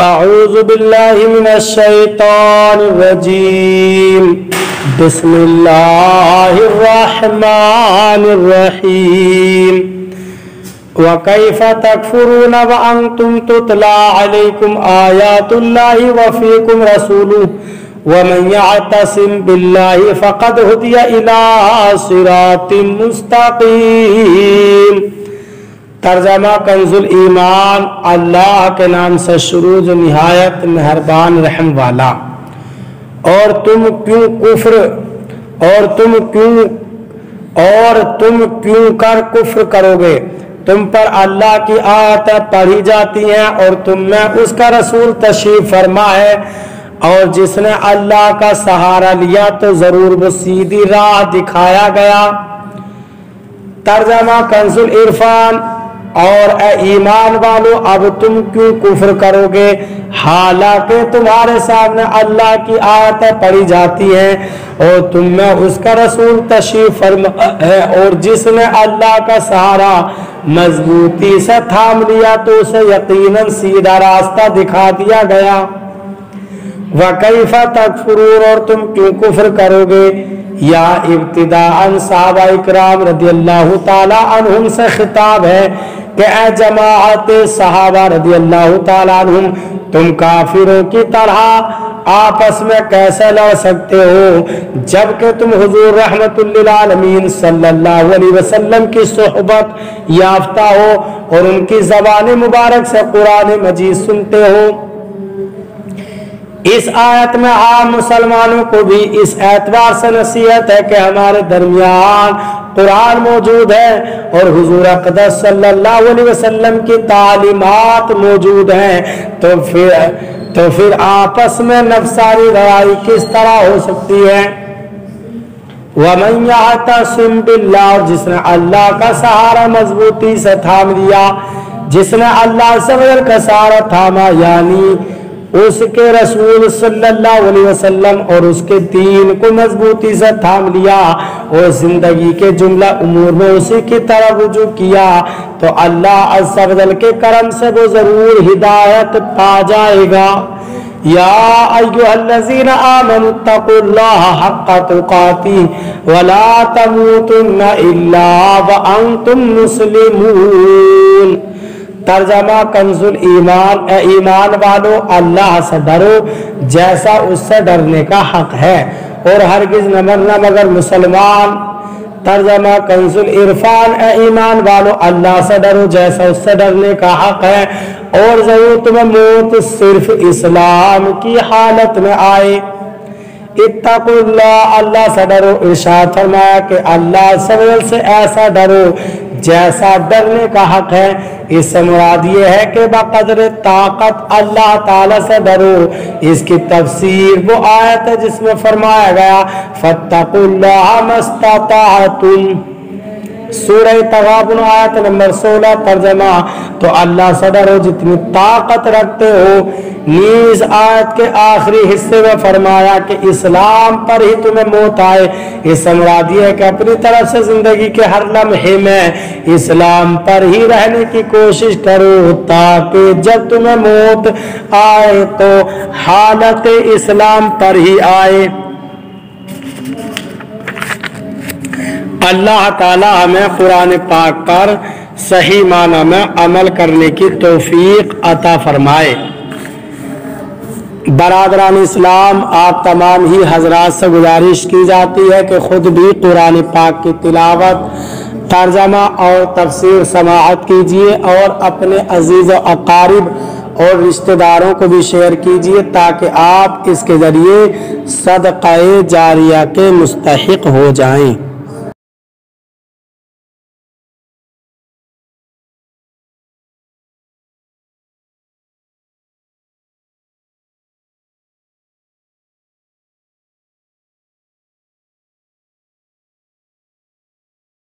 اعوذ باللہ من الشیطان الرجیم بسم اللہ الرحمن الرحیم وَكَيْفَ تَكْفُرُونَ وَأَنْتُمْ تُتْلَى عَلَيْكُمْ آيَاتُ اللَّهِ وَفِيكُمْ رَسُولُهُ وَمَنْ يَعْتَصِمْ بِاللَّهِ فَقَدْ هُدِيَ إِلَى صِرَاطٍ مُسْتَقِيمٍ۔ ترجمہ کنز الایمان۔ اللہ کے نام سے شروع جو نہایت مہربان رحم والا۔ اور تم کیوں کر کفر کرو گے؟ تم پر اللہ کی آیتیں پڑھی جاتی ہیں اور تم میں اس کا رسول تشریف فرما ہے، اور جس نے اللہ کا سہارا لیا تو ضرور وہ سیدھی راہ دکھایا گیا۔ ترجمہ کنز العرفان۔ اور اے ایمان والو، اب تم کیوں کفر کرو گے حالانکہ تمہارے سامنے اللہ کی آیتیں پڑھی جاتی ہیں اور تم میں اس کا رسول تشریف فرما ہے، اور جس نے اللہ کا سہارا مضبوطی سے تھام لیا تو اسے یقیناً سیدھا راستہ دکھا دیا گیا۔ وَكَيْفَ تَكْفُرُونَ، اور تم کیوں کفر کرو گے؟ یا ابتداءً صحابہ اکرام رضی اللہ تعالی عنہم سے خطاب ہے کہ اے جماعت صحابہ رضی اللہ تعالی عنہم، تم کافروں کی طرح آپس میں کیسے لڑ سکتے ہو جبکہ تم حضور رحمت للعالمین صلی اللہ علیہ وسلم کی صحبت یافتہ ہو اور ان کی زبان مبارک سے قرآن مجید سنتے ہو۔ اس آیت میں عام مسلمانوں کو بھی اس اعتبار سے نصیحت ہے کہ ہمارے درمیان قرآن موجود ہے اور حضور اقدس صلی اللہ علیہ وسلم کی تعلیمات موجود ہیں، تو پھر آپس میں نفسانی لڑائی کس طرح ہو سکتی ہے؟ وَمَنْ يَعْتَصِمْ بِاللَّهِ، اور جس نے اللہ کا سہارا مضبوطی سے تھام لیا، جس نے اللہ سے کا سہارا تھاما یعنی اس کے رسول صلی اللہ علیہ وسلم اور اس کے دین کو مضبوطی سے تھام لیا اور زندگی کے جملہ امور میں اسی کی طرف رجوع کیا، تو اللہ عز و جل کے کرم سے وہ ضرور ہدایت پا جائے گا۔ یا ایھا الذین آمنوا اتقوا اللہ حق تقاتہ ولا تموتن الا وانتم مسلمون۔ ترجمہ کنز الایمان۔ اے ایمان والو، اللہ سے ڈرو جیسا اس سے ڈرنے کا حق ہے اور ہرگز نہ مرنا مگر مسلمان۔ ترجمہ کنز العرفان۔ اے ایمان والو، اللہ سے ڈرو جیسا اس سے ڈرنے کا حق ہے اور ضرور تمہیں موت صرف اسلام کی حالت میں آئے۔ اتقوا اللہ، اللہ سے ڈرو۔ ارشاد فرمایا کہ اللہ سے ایسا ڈرو جیسا ڈرنے کا حق ہے۔ اس سے مراد یہ ہے کہ بقدر طاقت اللہ تعالی سے ڈرو۔ اس کی تفسیر وہ آیت ہے جس میں فرمایا گیا فاتقوا اللہ ما استطعتم، سورہ تغابن آیت نمبر 16۔ ترجمہ تو اللہ سے ڈرو جتنی طاقت رکھتے ہو۔ نیز آیت کے آخری حصے میں فرمایا کہ اسلام پر ہی تمہیں موت آئے۔ اس سے مراد یہ ہے کہ اپنی طرف سے زندگی کے ہر لمحے میں اسلام پر ہی رہنے کی کوشش کرو تاکہ جب تمہیں موت آئے تو حالت اسلام پر ہی آئے۔ اللہ تعالی ہمیں قرآن پاک پر صحیح معنی میں عمل کرنے کی توفیق عطا فرمائے۔ برادران اسلام، آپ تمام ہی حضرات سے گزارش کی جاتی ہے کہ خود بھی قرآن پاک کی تلاوت، ترجمہ اور تفسیر سماعت کیجیے اور اپنے عزیز و اقارب اور رشتہ داروں کو بھی شیئر کیجیے تاکہ آپ اس کے ذریعے صدقہ جاریہ کے مستحق ہو جائیں۔